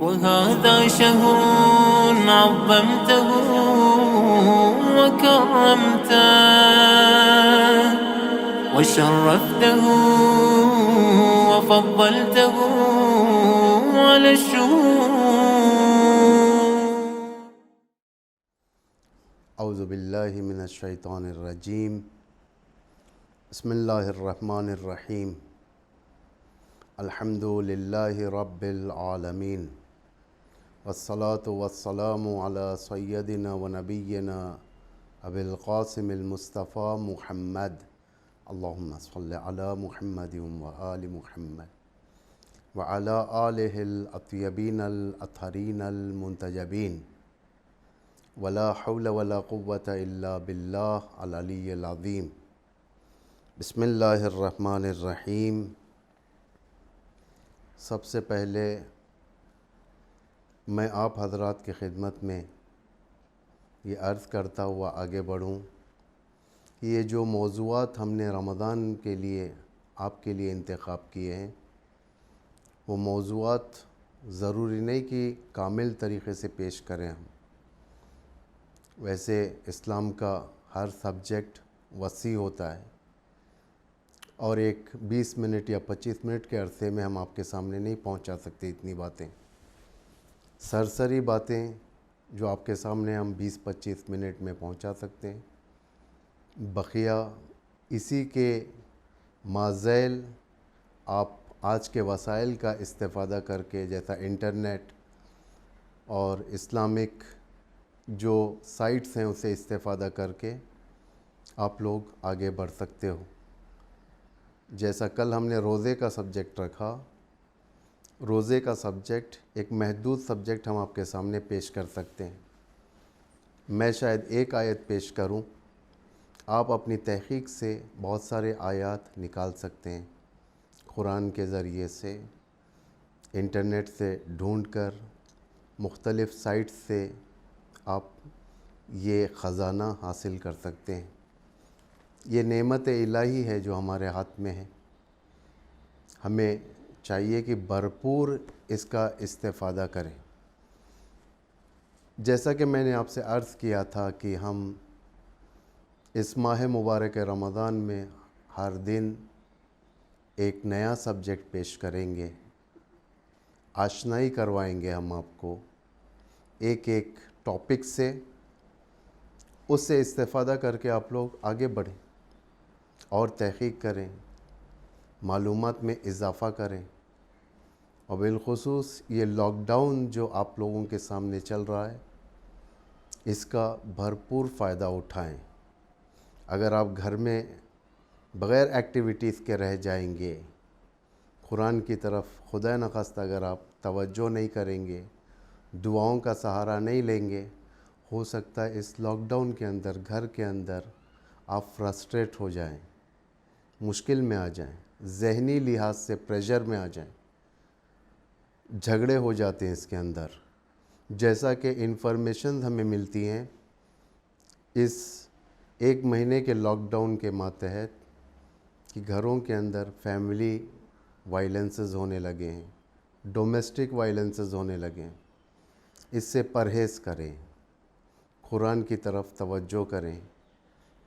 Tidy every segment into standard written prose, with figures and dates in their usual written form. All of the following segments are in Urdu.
وهذا شهر عظمته وكرمته وشرفته وفضلته على الشهور. اعوذ باللہ من الشیطان الرجیم. بسم اللہ الرحمن الرحیم. الحمد للہ رب العالمین والصلاة والسلام علی سیدنا و نبینا ابی القاسم المصطفیٰ محمد. اللہم صل علی محمد و آل محمد وعلی آلہ الاطیبین الاطہرین المنتجبین. ولا حول ولا قوة الا باللہ العلی العظیم. بسم اللہ الرحمن الرحیم. سب سے پہلے میں آپ حضرات کی خدمت میں یہ عرض کرتا ہوا آگے بڑھوں کہ یہ جو موضوعات ہم نے رمضان کے لیے آپ کے لیے انتخاب کیے ہیں وہ موضوعات ضروری نہیں کہ کامل طریقے سے پیش کریں ہم. ویسے اسلام کا ہر سبجیکٹ وسیع ہوتا ہے اور ایک 20 منٹ یا 25 منٹ کے عرصے میں ہم آپ کے سامنے نہیں پہنچا سکتے اتنی باتیں. سرسری باتیں جو آپ کے سامنے ہم 20-25 منٹ میں پہنچا سکتے ہیں. بقیہ اسی کے ماذیل آپ آج کے وسائل کا استفادہ کر کے جیسا انٹرنیٹ اور اسلامک جو سائٹس ہیں اسے استفادہ کر کے آپ لوگ آگے بڑھ سکتے ہو. جیسا کل ہم نے روزے کا سبجیکٹ رکھا، روزے کا سبجیکٹ ایک محدود سبجیکٹ ہم آپ کے سامنے پیش کر سکتے ہیں. میں شاید ایک آیت پیش کروں، آپ اپنی تحقیق سے بہت سارے آیات نکال سکتے ہیں. قرآن کے ذریعے سے، انٹرنیٹ سے ڈھونڈ کر، مختلف سائٹ سے آپ یہ خزانہ حاصل کر سکتے ہیں. یہ نعمت الہی ہے جو ہمارے ہاتھ میں ہے. ہمیں چاہیے کہ بھرپور اس کا استفادہ کریں. جیسا کہ میں نے آپ سے عرض کیا تھا کہ ہم اس ماہ مبارک رمضان میں ہر دن ایک نیا سبجیکٹ پیش کریں گے. آشنائی کروائیں گے ہم آپ کو ایک ایک ٹاپک سے. اس سے استفادہ کر کے آپ لوگ آگے بڑھیں اور تحقیق کریں، معلومات میں اضافہ کریں. اور بالخصوص یہ لاک ڈاؤن جو آپ لوگوں کے سامنے چل رہا ہے اس کا بھرپور فائدہ اٹھائیں. اگر آپ گھر میں بغیر ایکٹیویٹیز کے رہ جائیں گے، قرآن کی طرف خدا نخواستہ اگر آپ توجہ نہیں کریں گے، دعاؤں کا سہارا نہیں لیں گے، ہو سکتا ہے اس لاک ڈاؤن کے اندر گھر کے اندر آپ فرسٹریٹ ہو جائیں، مشکل میں آ جائیں، ذہنی لحاظ سے پریشر میں آ جائیں. جھگڑے ہو جاتے ہیں اس کے اندر. جیسا کہ انفارمیشن ہمیں ملتی ہیں اس ایک مہینے کے لاک ڈاؤن کے ماتحت کہ گھروں کے اندر فیملی وائلنسز ہونے لگے ہیں، ڈومیسٹک وائلنسز ہونے لگے ہیں. اس سے پرہیز کریں، قرآن کی طرف توجہ کریں.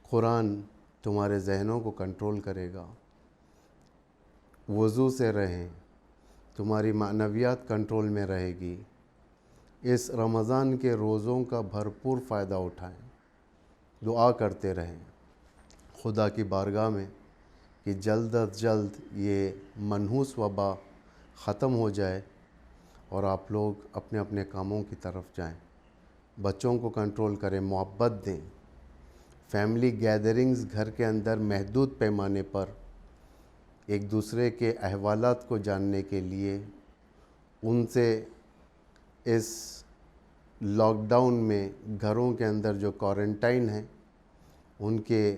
قرآن تمہارے ذہنوں کو کنٹرول کرے گا. وضو سے رہیں، تمہاری معنویات کنٹرول میں رہے گی. اس رمضان کے روزوں کا بھرپور فائدہ اٹھائیں. دعا کرتے رہیں خدا کی بارگاہ میں کہ جلد از جلد یہ منحوس وبا ختم ہو جائے اور آپ لوگ اپنے اپنے کاموں کی طرف جائیں. بچوں کو کنٹرول کریں، محبت دیں. فیملی گیدرنگز گھر کے اندر محدود پیمانے پر ایک دوسرے کے احوالات کو جاننے کے لیے ان سے اس لاک ڈاؤن میں گھروں کے اندر جو کوارنٹائن ہیں ان کے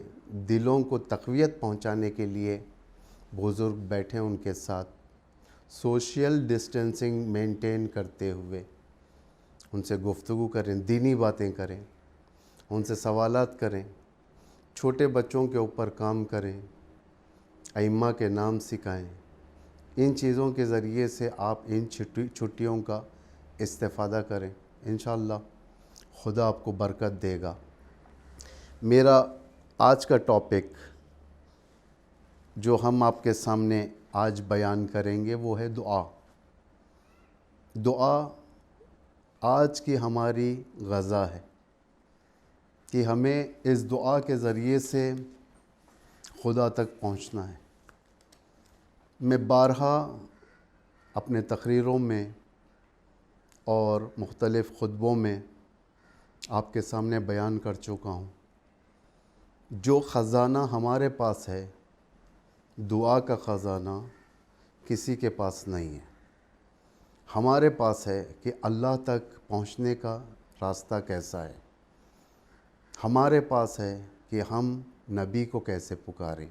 دلوں کو تقویت پہنچانے کے لیے بزرگ بیٹھیں ان کے ساتھ سوشل ڈسٹینسنگ مینٹین کرتے ہوئے ان سے گفتگو کریں، دینی باتیں کریں، ان سے سوالات کریں، چھوٹے بچوں کے اوپر کام کریں، ائمہ کے نام سکھائیں. ان چیزوں کے ذریعے سے آپ ان چھٹیوں کا استفادہ کریں، انشاءاللہ خدا آپ کو برکت دے گا۔ میرا آج کا ٹاپک جو ہم آپ کے سامنے آج بیان کریں گے وہ ہے دعا۔ دعا آج کی ہماری غذا ہے کہ ہمیں اس دعا کے ذریعے سے خدا تک پہنچنا ہے۔ میں بارہا اپنے تقریروں میں اور مختلف خطبوں میں آپ کے سامنے بیان کر چکا ہوں، جو خزانہ ہمارے پاس ہے، دعا کا خزانہ کسی کے پاس نہیں ہے۔ ہمارے پاس ہے کہ اللہ تک پہنچنے کا راستہ کیسا ہے، ہمارے پاس ہے کہ ہم نبی کو کیسے پکاریں،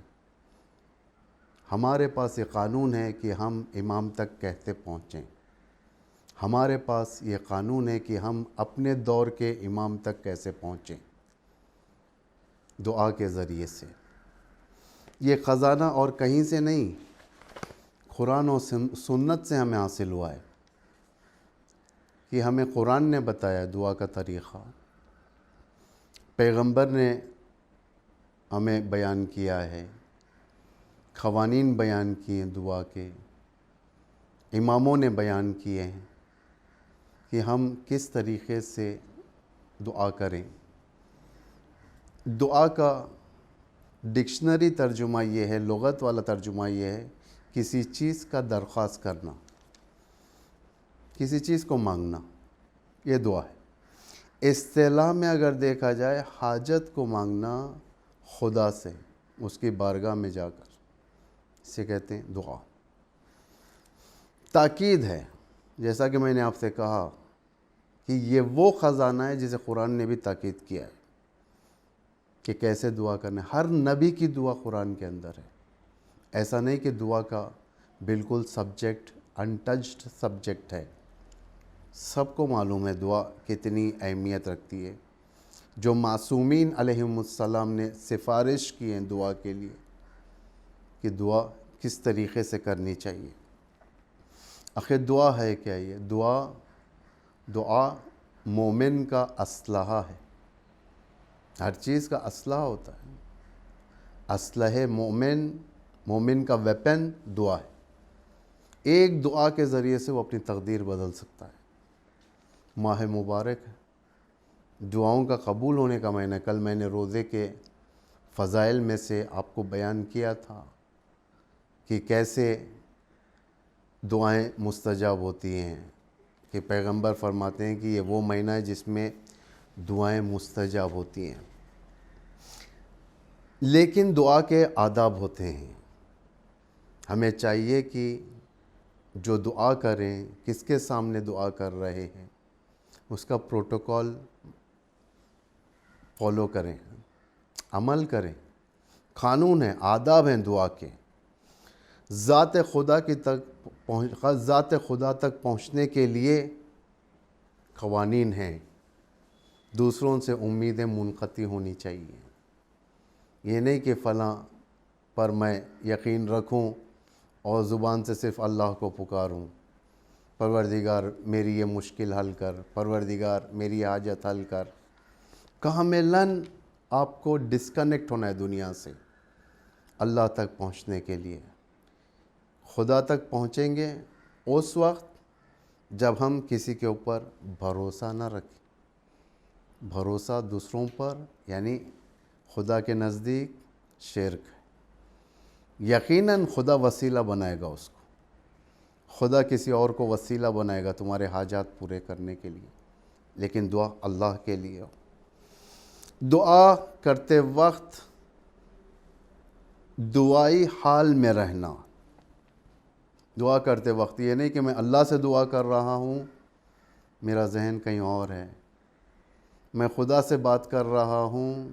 ہمارے پاس یہ قانون ہے کہ ہم امام تک کیسے پہنچیں، ہمارے پاس یہ قانون ہے کہ ہم اپنے دور کے امام تک کیسے پہنچیں، دعا کے ذریعے سے۔ یہ خزانہ اور کہیں سے نہیں، قرآن و سنت سے ہمیں حاصل ہوا ہے کہ ہمیں قرآن نے بتایا دعا کا طریقہ، پیغمبر نے ہمیں بیان کیا ہے، قوانین بیان کیے دعا کے، اماموں نے بیان کیے ہیں کہ ہم کس طریقے سے دعا کریں۔ دعا کا ڈکشنری ترجمہ یہ ہے، لغت والا ترجمہ یہ ہے، کسی چیز کا درخواست کرنا، کسی چیز کو مانگنا، یہ دعا ہے۔ اصطلاح میں اگر دیکھا جائے، حاجت کو مانگنا خدا سے، اس کی بارگاہ میں جا کر، اسے کہتے ہیں دعا۔ تاکید ہے، جیسا کہ میں نے آپ سے کہا کہ یہ وہ خزانہ ہے جسے قرآن نے بھی تاکید کیا ہے کہ کیسے دعا کرنا ہے۔ ہر نبی کی دعا قرآن کے اندر ہے۔ ایسا نہیں کہ دعا کا بالکل سبجیکٹ انٹچڈ سبجیکٹ ہے، سب کو معلوم ہے دعا کتنی اہمیت رکھتی ہے۔ جو معصومین علیہم السلام نے سفارش کی ہیں دعا کے لیے کہ دعا کس طریقے سے کرنی چاہیے۔ آخر دعا ہے کیا؟ یہ دعا مومن کا اسلحہ ہے۔ ہر چیز کا اسلحہ ہوتا ہے، اسلحہ مومن کا ویپن دعا ہے۔ ایک دعا کے ذریعے سے وہ اپنی تقدیر بدل سکتا ہے۔ ماہ مبارک ہے، دعاؤں کا قبول ہونے کا مہینہ۔ کل میں نے روزے کے فضائل میں سے آپ کو بیان کیا تھا کہ کیسے دعائیں مستجاب ہوتی ہیں، کہ پیغمبر فرماتے ہیں کہ یہ وہ مہینہ ہے جس میں دعائیں مستجاب ہوتی ہیں۔ لیکن دعا کے آداب ہوتے ہیں۔ ہمیں چاہیے کہ جو دعا کریں، کس کے سامنے دعا کر رہے ہیں، اس کا پروٹوکول فالو کریں، عمل کریں۔ قانون ہیں، آداب ہیں دعا کے۔ ذات خدا تک پہنچنے کے لیے قوانین ہیں۔ دوسروں سے امیدیں منقطع ہونی چاہیے۔ یہ نہیں کہ فلاں پر میں یقین رکھوں اور زبان سے صرف اللہ کو پکاروں، پروردگار میری یہ مشکل حل کر، پروردگار میری حاجت حل کر۔ کاملاً آپ کو ڈسکنیکٹ ہونا ہے دنیا سے اللہ تک پہنچنے کے لیے۔ خدا تک پہنچیں گے اس وقت جب ہم کسی کے اوپر بھروسہ نہ رکھیں۔ بھروسہ دوسروں پر یعنی خدا کے نزدیک شرک ہے۔ یقیناً خدا وسیلہ بنائے گا اس کو، خدا کسی اور کو وسیلہ بنائے گا تمہارے حاجات پورے کرنے کے لیے، لیکن دعا اللہ کے لیے ہو۔ دعا کرتے وقت دعائی حال میں رہنا۔ دعا کرتے وقت یہ نہیں کہ میں اللہ سے دعا کر رہا ہوں، میرا ذہن کہیں اور ہے، میں خدا سے بات کر رہا ہوں،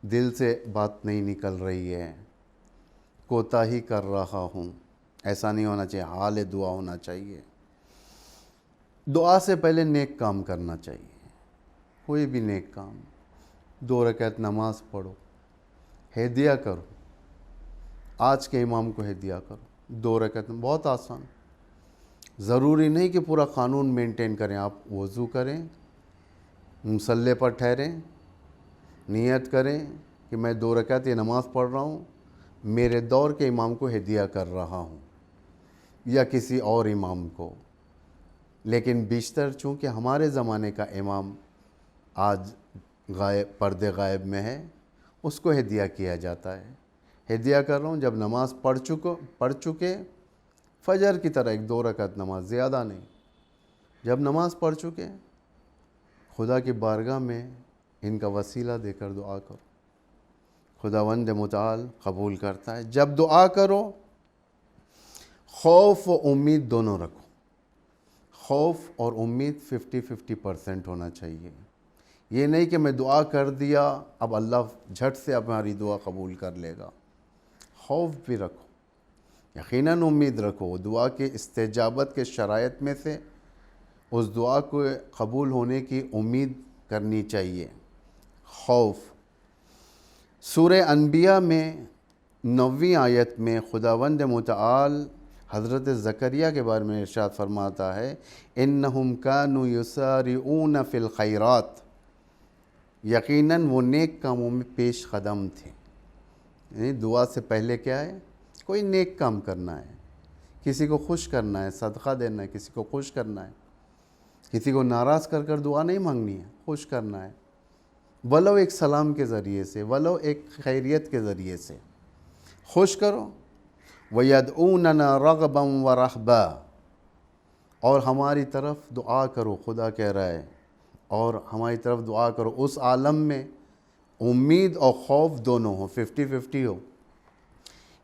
دل سے بات نہیں نکل رہی ہے، کوتاہی کر رہا ہوں۔ ایسا نہیں ہونا چاہیے، حال دعا ہونا چاہیے۔ دعا سے پہلے نیک کام کرنا چاہیے، کوئی بھی نیک کام۔ 2 رکعت نماز پڑھو، ہدیہ کرو، آج کے امام کو ہدیہ کرو، 2 رکعت، بہت آسان۔ ضروری نہیں کہ پورا قانون مینٹین کریں. آپ وضو کریں, مصلی پر ٹھہریں, نیت کریں کہ میں 2 رکعت یہ نماز پڑھ رہا ہوں, میرے دور کے امام کو ہدیہ کر رہا ہوں یا کسی اور امام کو. لیکن بیشتر چونکہ ہمارے زمانے کا امام آج پردے غائب میں ہے, اس کو ہدیہ کیا جاتا ہے. ہدیہ کر رہا ہوں جب نماز پڑھ چکے, فجر کی طرح 1-2 رکعت نماز, زیادہ نہیں. جب نماز پڑھ چکے, خدا کی بارگاہ میں ان کا وسیلہ دے کر دعا کرو. خداوند متعال قبول کرتا ہے. جب دعا کرو خوف و امید دونوں رکھو. خوف اور امید 50-50% ہونا چاہیے. یہ نہیں کہ میں دعا کر دیا اب اللہ جھٹ سے ہماری دعا قبول کر لے گا. خوف بھی رکھو, یقیناً امید رکھو. دعا کے استجابت کے شرائط میں سے اس دعا کو قبول ہونے کی امید کرنی چاہیے. خوف. سورہ انبیاء میں 9ویں آیت میں خداوند متعال حضرت زکریا کے بارے میں ارشاد فرماتا ہے, انہم کانوا یسارعون فی الخیرات, یقیناً وہ نیک کاموں میں پیش قدم تھے. یعنی دعا سے پہلے کیا ہے؟ کوئی نیک کام کرنا ہے, کسی کو خوش کرنا ہے, صدقہ دینا ہے, کسی کو خوش کرنا ہے. کسی کو ناراض کر دعا نہیں مانگنی ہے, خوش کرنا ہے, ولو ایک سلام کے ذریعے سے, ولو ایک خیریت کے ذریعے سے خوش کرو. وَيَدْعُونَنَا رَغْبًا وَرَهْبًا, اور ہماری طرف دعا کرو. خدا کہہ رہا ہے اور ہماری طرف دعا کرو اس عالم میں امید اور خوف دونوں ہو, 50-50 ہو.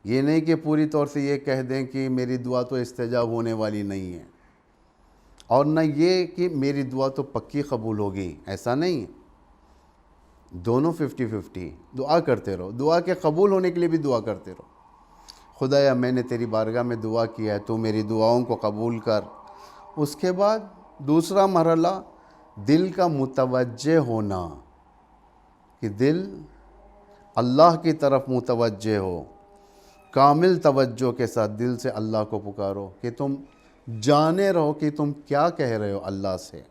یہ نہیں کہ پوری طور سے یہ کہہ دیں کہ میری دعا تو استجاب ہونے والی نہیں ہے, اور نہ یہ کہ میری دعا تو پکی قبول ہوگی, ایسا نہیں ہے. دونوں 50-50. دعا کرتے رہو. دعا کے قبول ہونے کے لیے بھی دعا کرتے رہو. خدایا میں نے تیری بارگاہ میں دعا کیا ہے, تو میری دعاؤں کو قبول کر. اس کے بعد دوسرا مرحلہ دل کا متوجہ ہونا, کہ دل اللہ کی طرف متوجہ ہو. کامل توجہ کے ساتھ دل سے اللہ کو پکارو, کہ تم جانے رہو کہ تم کیا کہہ رہے ہو اللہ سے.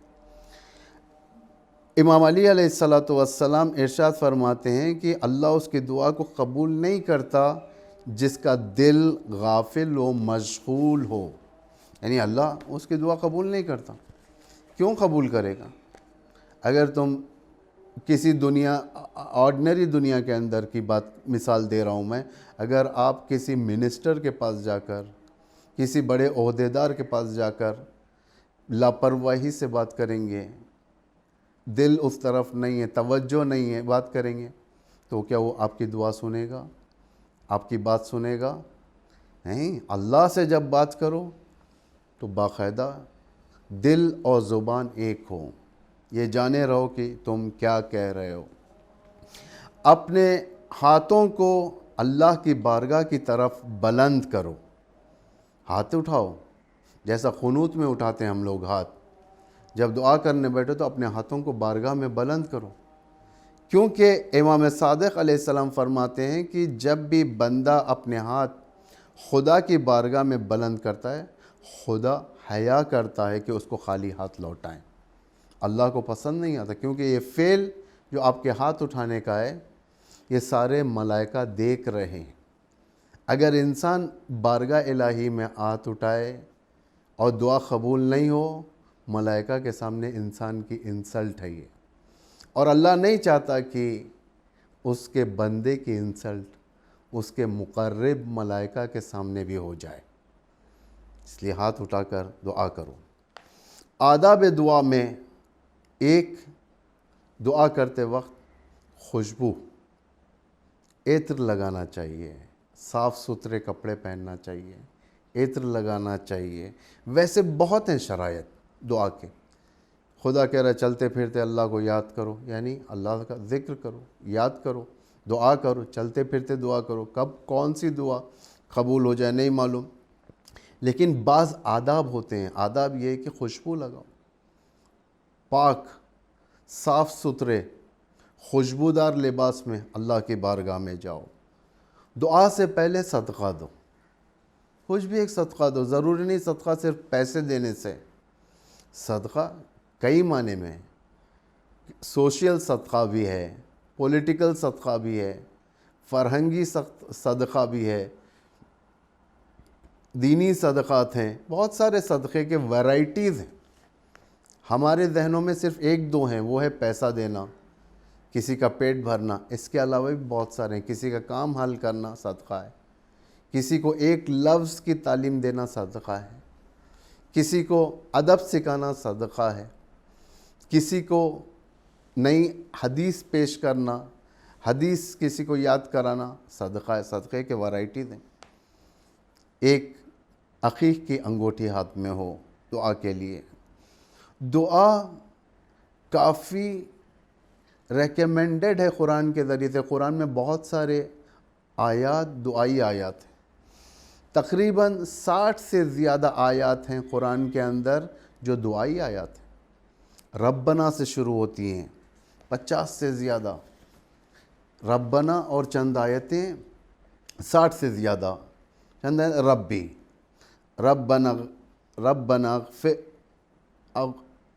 امام علی علیہ السلام ارشاد فرماتے ہیں کہ اللہ اس کی دعا کو قبول نہیں کرتا جس کا دل غافل و مشغول ہو. یعنی اللہ اس کی دعا قبول نہیں کرتا. کیوں قبول کرے گا؟ اگر تم کسی آرڈنری دنیا کے اندر کی مثال دے رہا ہوں میں, اگر آپ کسی منسٹر کے پاس جا کر, کسی بڑے عہدیدار کے پاس جا کر لاپرواہی سے بات کریں گے, دل اس طرف نہیں ہے, توجہ نہیں ہے, بات کریں گے, تو کیا وہ آپ کی دعا سنے گا؟ آپ کی بات سنے گا؟ نہیں. اللہ سے جب بات کرو تو باقاعدہ دل اور زبان ایک ہو, یہ جانے رہو کہ تم کیا کہہ رہے ہو. اپنے ہاتھوں کو اللہ کی بارگاہ کی طرف بلند کرو. ہاتھ اٹھاؤ, جیسا قنوت میں اٹھاتے ہیں ہم لوگ ہاتھ. جب دعا کرنے بیٹھو تو اپنے ہاتھوں کو بارگاہ میں بلند کرو, کیونکہ امام صادق علیہ السلام فرماتے ہیں کہ جب بھی بندہ اپنے ہاتھ خدا کی بارگاہ میں بلند کرتا ہے, خدا حیا کرتا ہے کہ اس کو خالی ہاتھ لوٹائیں. اللہ کو پسند نہیں آتا, کیونکہ یہ فعل جو آپ کے ہاتھ اٹھانے کا ہے یہ سارے ملائکہ دیکھ رہے ہیں. اگر انسان بارگاہ الہی میں ہاتھ اٹھائے اور دعا قبول نہیں ہو, ملائکہ کے سامنے انسان کی انسلٹ ہے یہ, اور اللہ نہیں چاہتا کہ اس کے بندے کی انسلٹ اس کے مقرب ملائکہ کے سامنے بھی ہو جائے. اس لیے ہاتھ اٹھا کر دعا کرو. آداب دعا میں ایک, دعا کرتے وقت خوشبو, عطر لگانا چاہیے, صاف ستھرے کپڑے پہننا چاہیے, عطر لگانا چاہیے. ویسے بہت ہیں شرائط دعا کے. خدا کہہ رہا چلتے پھرتے اللہ کو یاد کرو, یعنی اللہ کا ذکر کرو, یاد کرو, دعا کرو, چلتے پھرتے دعا کرو. کب کون سی دعا قبول ہو جائے نہیں معلوم, لیکن بعض آداب ہوتے ہیں. آداب یہ ہے کہ خوشبو لگاؤ, پاک صاف ستھرے خوشبودار لباس میں اللہ کی بارگاہ میں جاؤ. دعا سے پہلے صدقہ دو. کچھ بھی ایک صدقہ دو. ضروری نہیں صدقہ صرف پیسے دینے سے. صدقہ کئی معنی میں ہے. سوشل صدقہ بھی ہے, پولیٹیکل صدقہ بھی ہے, فرہنگی صدقہ بھی ہے, دینی صدقات ہیں. بہت سارے صدقے کے ورائٹیز ہیں. ہمارے ذہنوں میں صرف ایک دو ہیں, وہ ہے پیسہ دینا, کسی کا پیٹ بھرنا. اس کے علاوہ بھی بہت سارے ہیں. کسی کا کام حل کرنا صدقہ ہے, کسی کو ایک لفظ کی تعلیم دینا صدقہ ہے, کسی کو ادب سکھانا صدقہ ہے, کسی کو نئی حدیث پیش کرنا, حدیث کسی کو یاد کرانا صدقہ ہے. صدقے کے ورائٹیز ہیں. ایک عقیق کی انگوٹھی ہاتھ میں ہو دعا کے لیے. دعا کافی ریکمینڈڈ ہے قرآن کے ذریعے سے. قرآن میں بہت سارے آیات دعائی آیات ہیں. تقریباً 60 سے زیادہ آیات ہیں قرآن کے اندر جو دعائی آیات ہیں. ربنا سے شروع ہوتی ہیں, 50 سے زیادہ. ربنا اور چند آیتیں 60 سے زیادہ. چند ربی, ربنا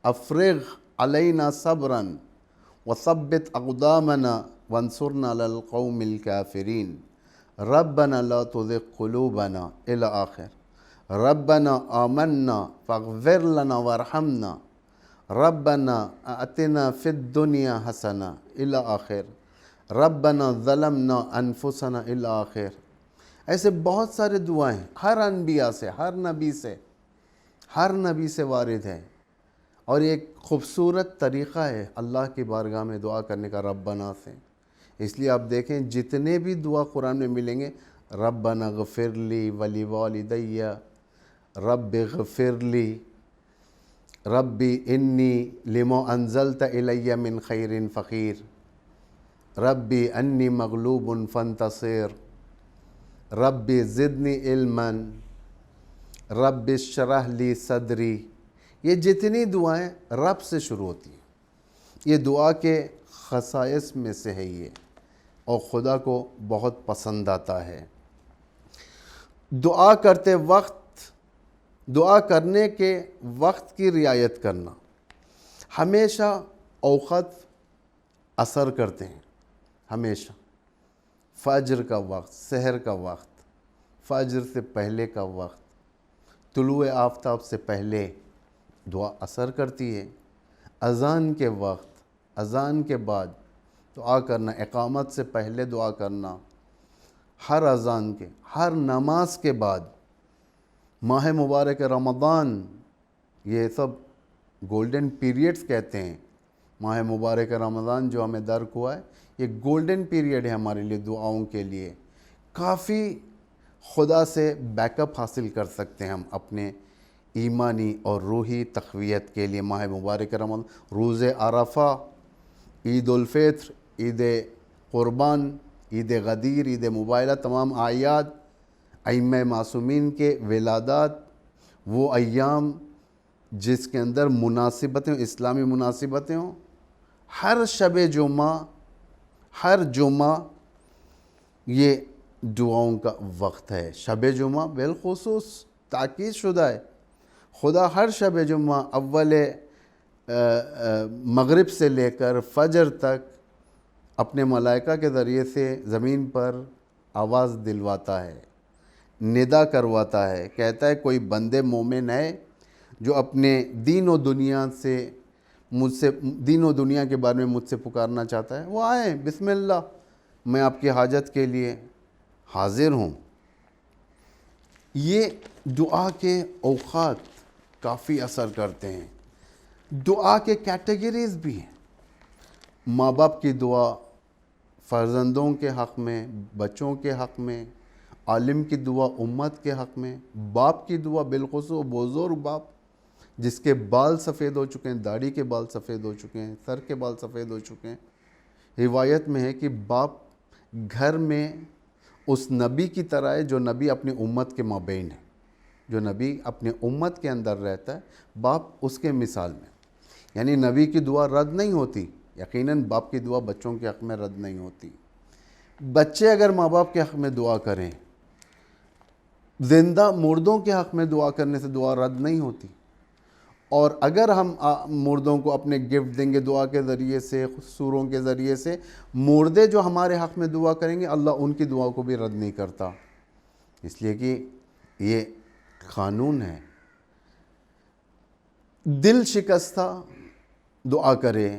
افرغ علینا صبرا وثبت اقدامنا وانصرنا علی القوم الکافرین. ربنا لا تزغ قلوبنا الی آخر. ربنا آمنا فاغفر لنا وارحمنا. ربنا آتنا فی الدنیا حسنہ الی آخر. ربنا ظلمنا انفسنا الی آخر. ایسے بہت سارے دعائیں ہر انبیاء سے, ہر نبی سے وارد ہے. اور ایک خوبصورت طریقہ ہے اللہ کی بارگاہ میں دعا کرنے کا ربنا سے. اس لیے آپ دیکھیں جتنے بھی دعا قرآن میں ملیں گے, ربنا اغفر لی ولوالدی, رب اغفر لی, ربی انی لما انزلت الی من خیر فقیر, ربی انی مغلوب فانتصر, ربی زدنی علما, رب اشرح لی صدری. یہ جتنی دعائیں رب سے شروع ہوتی ہیں. یہ دعا کے خصائص میں سے ہے یہ, اور خدا کو بہت پسند آتا ہے. دعا کرتے وقت, دعا کرنے کے وقت کی رعایت کرنا. ہمیشہ اوقات اثر کرتے ہیں. ہمیشہ فجر کا وقت, سحر کا وقت, فجر سے پہلے کا وقت, طلوع آفتاب سے پہلے دعا اثر کرتی ہے. اذان کے وقت, اذان کے بعد دعا کرنا, اقامت سے پہلے دعا کرنا, ہر اذان کے, ہر نماز کے بعد. ماہ مبارک رمضان, یہ سب گولڈن پیریڈز کہتے ہیں. ماہ مبارک رمضان جو ہمیں درک ہوا ہے, یہ گولڈن پیریڈ ہے ہمارے لیے دعاؤں کے لیے. کافی خدا سے بیک اپ حاصل کر سکتے ہیں ہم اپنے ایمانی اور روحی تقویت کے لیے. ماہ مبارک رمضان, روز عرفہ, عید الفطر, عید قربان, عید غدیر, عید مبارکہ, تمام اعیاد, ائمہ معصومین کے ولادات, وہ ایام جس کے اندر مناسبتیں, اسلامی مناسبتیں ہوں. ہر شب جمعہ, ہر جمعہ یہ دعاؤں کا وقت ہے. شب جمعہ بالخصوص تاکید شدہ ہے. خدا ہر شب جمعہ اول مغرب سے لے کر فجر تک اپنے ملائکہ کے ذریعے سے زمین پر آواز دلواتا ہے, ندا کرواتا ہے. کہتا ہے کوئی بندے مومن ہے جو اپنے دین و دنیا سے دین و دنیا کے بارے میں مجھ سے پکارنا چاہتا ہے, وہ آئیں, بسم اللہ, میں آپ کی حاجت کے لیے حاضر ہوں. یہ دعا کے اوقات کافی اثر کرتے ہیں. دعا کے کیٹیگریز بھی ہیں. ماں باپ کی دعا فرزندوں کے حق میں, بچوں کے حق میں, عالم کی دعا امت کے حق میں, باپ کی دعا بالخصوص بزرگ باپ جس کے بال سفید ہو چکے ہیں, داڑھی کے بال سفید ہو چکے ہیں, سر کے بال سفید ہو چکے ہیں. روایت میں ہے کہ باپ گھر میں اس نبی کی طرح ہے جو نبی اپنی امت کے مابین ہے, جو نبی اپنے امت کے اندر رہتا ہے, باپ اس کے مثال میں. یعنی نبی کی دعا رد نہیں ہوتی, یقیناً باپ کی دعا بچوں کے حق میں رد نہیں ہوتی. بچے اگر ماں باپ کے حق میں دعا کریں زندہ مردوں کے حق میں دعا کرنے سے دعا رد نہیں ہوتی، اور اگر ہم مردوں کو اپنے گفٹ دیں گے دعا کے ذریعے سے، سوروں کے ذریعے سے، مردے جو ہمارے حق میں دعا کریں گے اللہ ان کی دعا کو بھی رد نہیں کرتا، اس لیے کہ یہ قانون ہے۔ دل شکستہ دعا کرے،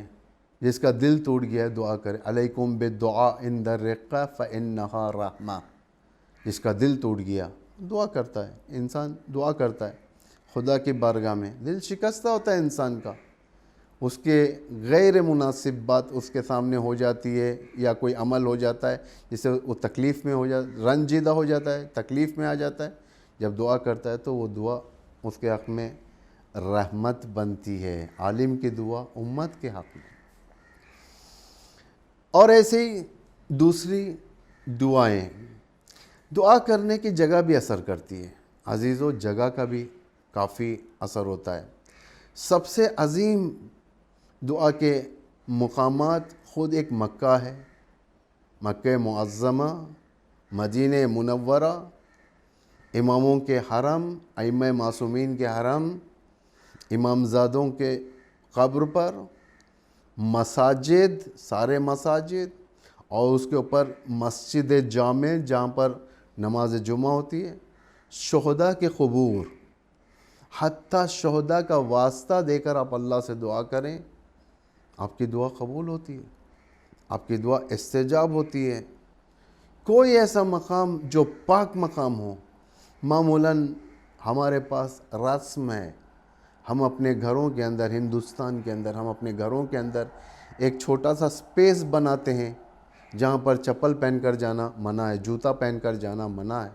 جس کا دل ٹوٹ گیا دعا کرے، علیکم بالدعاء عند الرقہ فإنہا رحمہ، جس کا دل ٹوٹ گیا دعا کرتا ہے، انسان دعا کرتا ہے خدا کی بارگاہ میں، دل شکستہ ہوتا ہے انسان کا، اس کے غیر مناسب بات اس کے سامنے ہو جاتی ہے یا کوئی عمل ہو جاتا ہے جس سے وہ تکلیف میں ہو جاتا ہے، رنجیدہ ہو جاتا ہے، تکلیف میں آ جاتا ہے، جب دعا کرتا ہے تو وہ دعا اس کے حق میں رحمت بنتی ہے، عالم کی دعا امت کے حق میں۔ اور ایسے ہی دوسری دعائیں، دعا کرنے کی جگہ بھی اثر کرتی ہے عزیزو، جگہ کا بھی کافی اثر ہوتا ہے۔ سب سے عظیم دعا کے مقامات خود ایک مکہ ہے، مکہ معظمہ، مدینہ منورہ، اماموں کے حرم، ائمہ معصومین کے حرم، امامزادوں کے قبر پر، مساجد، سارے مساجد، اور اس کے اوپر مسجد جامع جہاں پر نماز جمعہ ہوتی ہے، شہداء کے قبور، حتیٰ شہداء کا واسطہ دے کر آپ اللہ سے دعا کریں، آپ کی دعا قبول ہوتی ہے، آپ کی دعا استجاب ہوتی ہے۔ کوئی ایسا مقام جو پاک مقام ہو، معمولاً ہمارے پاس رسم ہے، ہم اپنے گھروں کے اندر، ہندوستان کے اندر ہم اپنے گھروں کے اندر ایک چھوٹا سا سپیس بناتے ہیں جہاں پر چپل پہن کر جانا منع ہے، جوتا پہن کر جانا منع ہے،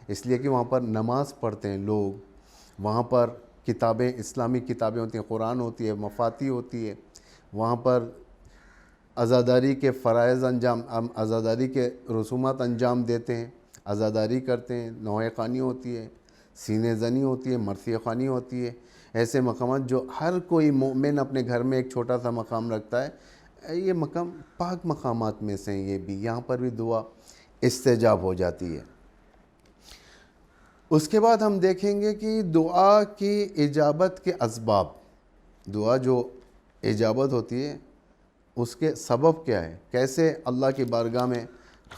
اس لیے کہ وہاں پر نماز پڑھتے ہیں لوگ، وہاں پر کتابیں، اسلامی کتابیں ہوتی ہیں، قرآن ہوتی ہے، مفاتی ہوتی ہے، وہاں پر عزاداری کے فرائض عزاداری کے رسومات انجام دیتے ہیں، عزاداری کرتے ہیں، نوحہ خوانی ہوتی ہے، سینے زنی ہوتی ہے، مرثیہ خوانی ہوتی ہے، ایسے مقامات جو ہر کوئی مومن اپنے گھر میں ایک چھوٹا سا مقام رکھتا ہے، یہ مقام پاک مقامات میں سے ہیں، یہ بھی یہاں پر بھی دعا استجاب ہو جاتی ہے۔ اس کے بعد ہم دیکھیں گے کہ دعا کی اجابت کے اسباب، دعا جو اجابت ہوتی ہے اس کے سبب کیا ہے، کیسے اللہ کی بارگاہ میں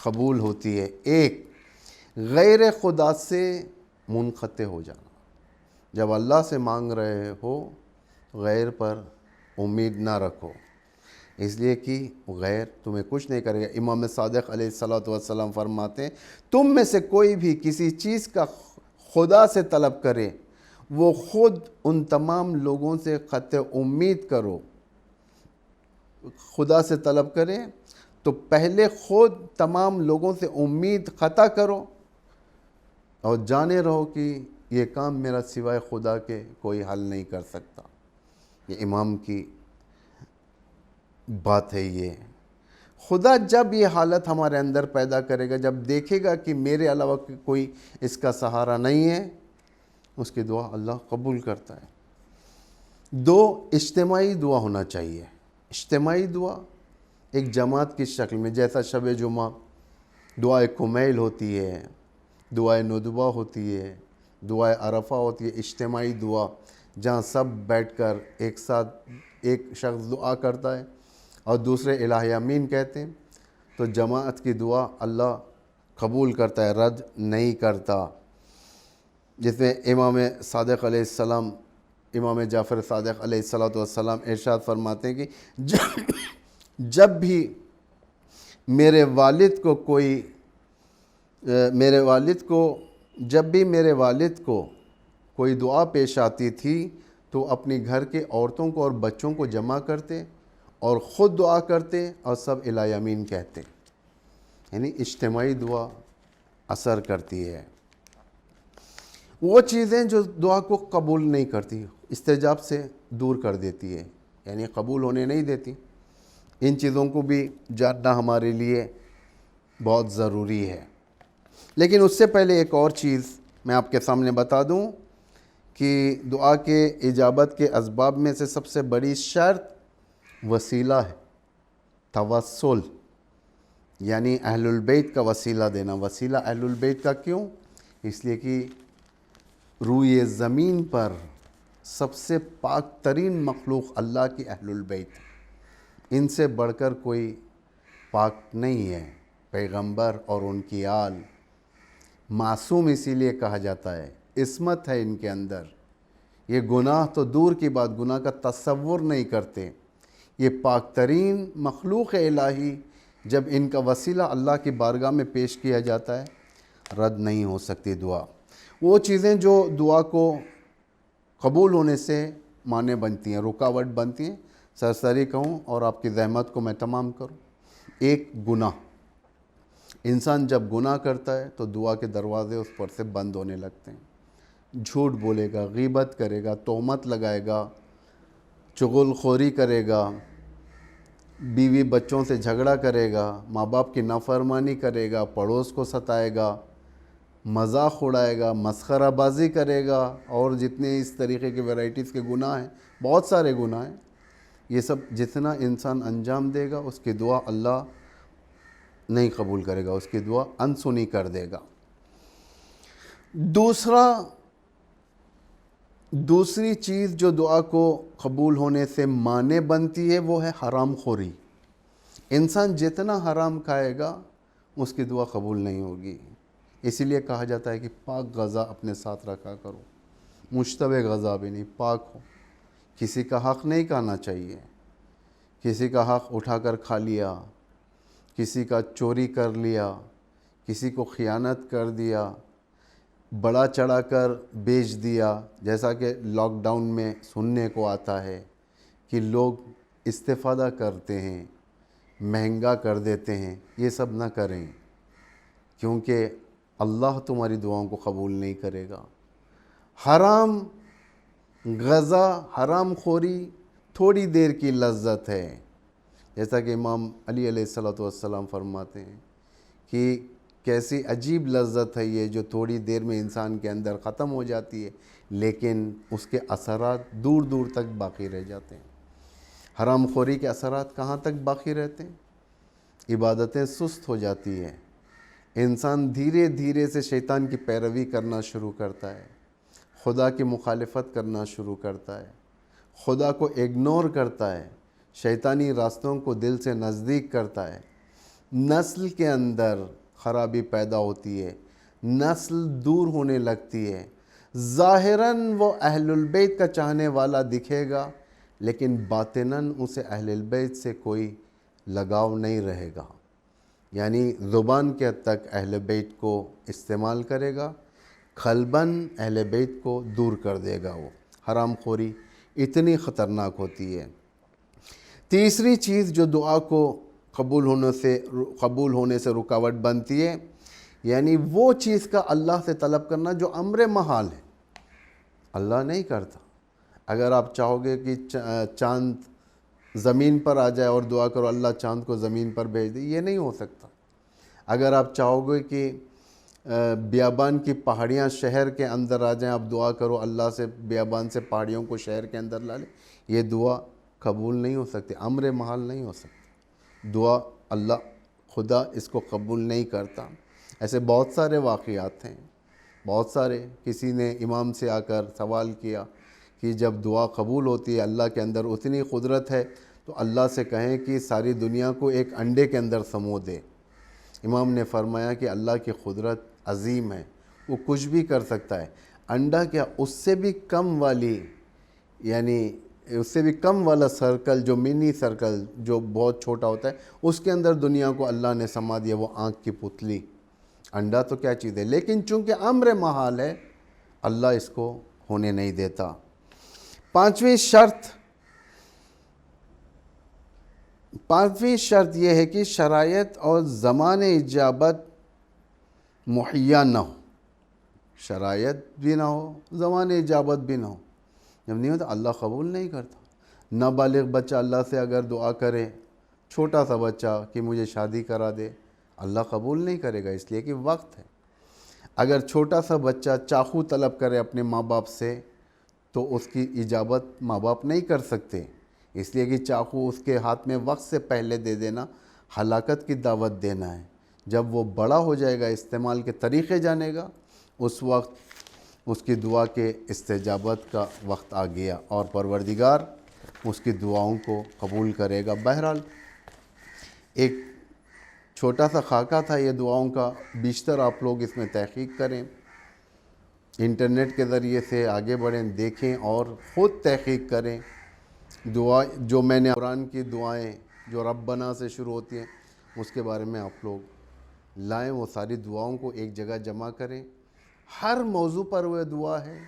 قبول ہوتی ہے۔ ایک، غیر خدا سے منقطع ہو جانا، جب اللہ سے مانگ رہے ہو غیر پر امید نہ رکھو، اس لیے کہ غیر تمہیں کچھ نہیں کرے گا۔ امام صادق علیہ السلام فرماتے ہیں تم میں سے کوئی بھی کسی چیز کا خدا سے طلب کرے، وہ خود ان تمام لوگوں سے قطع امید کرو، خدا سے طلب کرے تو پہلے خود تمام لوگوں سے امید قطع کرو اور جانے رہو کہ یہ کام میرا سوائے خدا کے کوئی حل نہیں کر سکتا۔ یہ امام کی بات ہے۔ یہ خدا جب یہ حالت ہمارے اندر پیدا کرے گا، جب دیکھے گا کہ میرے علاوہ کوئی اس کا سہارا نہیں ہے، اس کی دعا اللہ قبول کرتا ہے۔ دو، اجتماعی دعا ہونا چاہیے۔ اجتماعی دعا ایک جماعت کی شکل میں، جیسا شب جمعہ دعائے کمیل ہوتی ہے، دعائے ندبہ ہوتی ہے، دعائے عرفہ ہوتی ہے، اجتماعی دعا جہاں سب بیٹھ کر ایک ساتھ ایک شخص دعا کرتا ہے اور دوسرے الہی آمین کہتے ہیں، تو جماعت کی دعا اللہ قبول کرتا ہے، رد نہیں کرتا۔ جس میں امام صادق علیہ السلام، امام جعفر صادق علیہ السلام ارشاد فرماتے ہیں کہ جب بھی میرے والد کو کوئی دعا پیش آتی تھی تو اپنی گھر کے عورتوں کو اور بچوں کو جمع کرتے اور خود دعا کرتے اور سب الہی آمین کہتے، یعنی اجتماعی دعا اثر کرتی ہے۔ وہ چیزیں جو دعا کو قبول نہیں کرتی، استجاب سے دور کر دیتی ہے، یعنی قبول ہونے نہیں دیتی، ان چیزوں کو بھی جاننا ہمارے لیے بہت ضروری ہے۔ لیکن اس سے پہلے ایک اور چیز میں آپ کے سامنے بتا دوں کہ دعا کے اجابت کے اسباب میں سے سب سے بڑی شرط وسیلہ ہے، توسل، یعنی اہل البیت کا وسیلہ دینا۔ وسیلہ اہل البیت کا کیوں؟ اس لیے کہ روئے زمین پر سب سے پاک ترین مخلوق اللہ کی اہل البیت، ان سے بڑھ کر کوئی پاک نہیں ہے۔ پیغمبر اور ان کی آل معصوم اسی لیے کہا جاتا ہے، عصمت ہے ان کے اندر، یہ گناہ تو دور کی بات، گناہ کا تصور نہیں کرتے۔ یہ پاک ترین مخلوق الہی جب ان کا وسیلہ اللہ کی بارگاہ میں پیش کیا جاتا ہے، رد نہیں ہو سکتی دعا۔ وہ چیزیں جو دعا کو قبول ہونے سے مانع بنتی ہیں، رکاوٹ بنتی ہیں، سرسری کہوں اور آپ کی زحمت کو میں تمام کروں۔ ایک گناہ، انسان جب گناہ کرتا ہے تو دعا کے دروازے اس پر سے بند ہونے لگتے ہیں۔ جھوٹ بولے گا، غیبت کرے گا، تہمت لگائے گا، چغل خوری کرے گا، بیوی بچوں سے جھگڑا کرے گا، ماں باپ کی نافرمانی کرے گا، پڑوس کو ستائے گا، مذاق اڑائے گا، مسخرہ بازی کرے گا، اور جتنے اس طریقے کے ویرائٹیز کے گناہ ہیں، بہت سارے گناہ ہیں، یہ سب جتنا انسان انجام دے گا اس کی دعا اللہ نہیں قبول کرے گا، اس کی دعا انسنی کر دے گا۔ دوسری چیز جو دعا کو قبول ہونے سے مانع بنتی ہے وہ ہے حرام خوری۔ انسان جتنا حرام کھائے گا اس کی دعا قبول نہیں ہوگی۔ اسی لیے کہا جاتا ہے کہ پاک غذا اپنے ساتھ رکھا کرو، مشتبہ غذا بھی نہیں، پاک ہو۔ کسی کا حق نہیں کھانا چاہیے، کسی کا حق اٹھا کر کھا لیا، کسی کا چوری کر لیا، کسی کو خیانت کر دیا، بڑا چڑھا کر بیچ دیا، جیسا کہ لاک ڈاؤن میں سننے کو آتا ہے کہ لوگ استفادہ کرتے ہیں، مہنگا کر دیتے ہیں۔ یہ سب نہ کریں، کیونکہ اللہ تمہاری دعاؤں کو قبول نہیں کرے گا۔ حرام غذا، حرام خوری تھوڑی دیر کی لذت ہے، جیسا کہ امام علی علیہ السلام فرماتے ہیں کہ کیسی عجیب لذت ہے یہ جو تھوڑی دیر میں انسان کے اندر ختم ہو جاتی ہے، لیکن اس کے اثرات دور دور تک باقی رہ جاتے ہیں۔ حرام خوری کے اثرات کہاں تک باقی رہتے ہیں؟ عبادتیں سست ہو جاتی ہیں، انسان دھیرے دھیرے سے شیطان کی پیروی کرنا شروع کرتا ہے، خدا کی مخالفت کرنا شروع کرتا ہے، خدا کو اگنور کرتا ہے، شیطانی راستوں کو دل سے نزدیک کرتا ہے، نسل کے اندر خرابی پیدا ہوتی ہے، نسل دور ہونے لگتی ہے۔ ظاہراً وہ اہل البیت کا چاہنے والا دکھے گا، لیکن باطناً اسے اہل البیت سے کوئی لگاؤ نہیں رہے گا، یعنی زبان کے حد تک اہل بیت کو استعمال کرے گا، قلباً اہل بیت کو دور کر دے گا۔ وہ حرام خوری اتنی خطرناک ہوتی ہے۔ تیسری چیز جو دعا کو قبول ہونے سے رکاوٹ بنتی ہے، یعنی وہ چیز کا اللہ سے طلب کرنا جو امر محال ہے، اللہ نہیں کرتا۔ اگر آپ چاہو گے کہ چاند زمین پر آ جائے اور دعا کرو اللہ چاند کو زمین پر بھیج دے، یہ نہیں ہو سکتا۔ اگر آپ چاہو گے کہ بیابان کی پہاڑیاں شہر کے اندر آ جائیں، آپ دعا کرو اللہ سے بیابان سے پہاڑیوں کو شہر کے اندر لا لے، یہ دعا قبول نہیں ہو سکتی، امر محال نہیں ہو سکتی۔ دعا اللہ خدا اس کو قبول نہیں کرتا۔ ایسے بہت سارے واقعات ہیں، بہت سارے۔ کسی نے امام سے آ کر سوال کیا کہ جب دعا قبول ہوتی ہے، اللہ کے اندر اتنی قدرت ہے، تو اللہ سے کہیں کہ ساری دنیا کو ایک انڈے کے اندر سمو دے۔ امام نے فرمایا کہ اللہ کی قدرت عظیم ہے، وہ کچھ بھی کر سکتا ہے۔ انڈا کیا، اس سے بھی کم والی، یعنی اس سے بھی کم والا سرکل، جو منی سرکل جو بہت چھوٹا ہوتا ہے، اس کے اندر دنیا کو اللہ نے سما دیا، وہ آنکھ کی پتلی۔ انڈا تو کیا چیز ہے، لیکن چونکہ امر محال ہے، اللہ اس کو ہونے نہیں دیتا۔ پانچویں شرط یہ ہے کہ شرائط اور زمان اجابت مہیا نہ ہو، شرائط بھی نہ ہو، زمان اجابت بھی نہ ہو۔ جب نہیں ہوتا اللہ قبول نہیں کرتا۔ نابالغ بچہ اللہ سے اگر دعا کرے، چھوٹا سا بچہ کہ مجھے شادی کرا دے، اللہ قبول نہیں کرے گا، اس لیے کہ وقت ہے۔ اگر چھوٹا سا بچہ چاقو طلب کرے اپنے ماں باپ سے، تو اس کی اجابت ماں باپ نہیں کر سکتے، اس لیے کہ چاقو اس کے ہاتھ میں وقت سے پہلے دے دینا ہلاکت کی دعوت دینا ہے۔ جب وہ بڑا ہو جائے گا، استعمال کے طریقے جانے گا، اس وقت اس کی دعا کے استجابت کا وقت آ گیا اور پروردگار اس کی دعاؤں کو قبول کرے گا۔ بہرحال ایک چھوٹا سا خاکہ تھا یہ دعاؤں کا، بیشتر آپ لوگ اس میں تحقیق کریں، انٹرنیٹ کے ذریعے سے آگے بڑھیں، دیکھیں اور خود تحقیق کریں۔ دعا جو میں نے قرآن کی دعائیں جو ربنا سے شروع ہوتی ہیں اس کے بارے میں آپ لوگ لائیں، وہ ساری دعاؤں کو ایک جگہ جمع کریں۔ ہر موضوع پر وہ دعا ہے،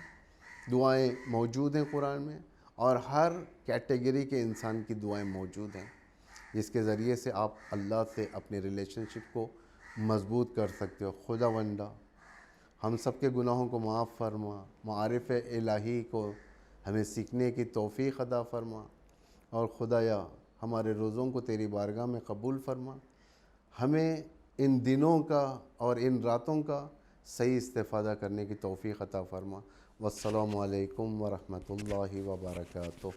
دعائیں موجود ہیں قرآن میں، اور ہر کیٹیگری کے انسان کی دعائیں موجود ہیں، جس کے ذریعے سے آپ اللہ سے اپنے ریلیشن شپ کو مضبوط کر سکتے ہو۔ خداوندا ہم سب کے گناہوں کو معاف فرما، معارف الہی کو ہمیں سیکھنے کی توفیق عطا فرما، اور خدایا ہمارے روزوں کو تیری بارگاہ میں قبول فرما، ہمیں ان دنوں کا اور ان راتوں کا صحیح استفادہ کرنے کی توفیق عطا فرما۔ والسلام علیکم ورحمۃ اللہ وبرکاتہ۔